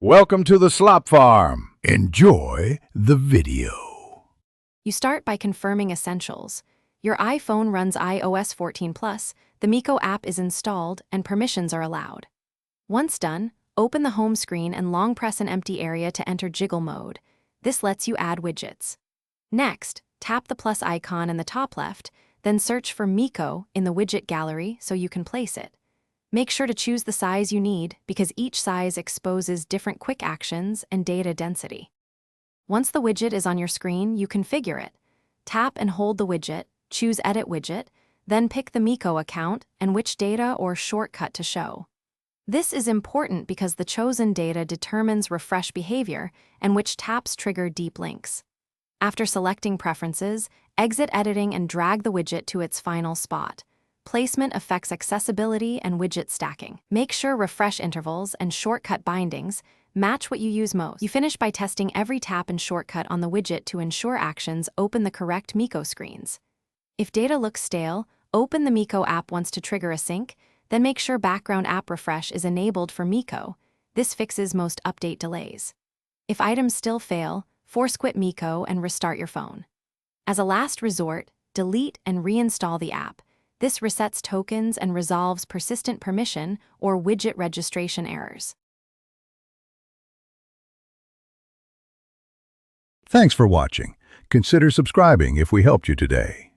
Welcome to the Slop Farm. Enjoy the video. You start by confirming essentials. Your iPhone runs iOS 14 Plus, the Mico app is installed, and permissions are allowed. Once done, open the home screen and long press an empty area to enter jiggle mode. This lets you add widgets. Next, tap the plus icon in the top left, then search for Mico in the widget gallery so you can place it. Make sure to choose the size you need because each size exposes different quick actions and data density. Once the widget is on your screen, you configure it. Tap and hold the widget, choose Edit Widget, then pick the Mico account and which data or shortcut to show. This is important because the chosen data determines refresh behavior and which taps trigger deep links. After selecting preferences, exit editing and drag the widget to its final spot. Placement affects accessibility and widget stacking. Make sure refresh intervals and shortcut bindings match what you use most. You finish by testing every tap and shortcut on the widget to ensure actions open the correct Mico screens. If data looks stale, open the Mico app once to trigger a sync, then make sure background app refresh is enabled for Mico. This fixes most update delays. If items still fail, force quit Mico and restart your phone. As a last resort, delete and reinstall the app. This resets tokens and resolves persistent permission or widget registration errors. Thanks for watching. Consider subscribing if we helped you today.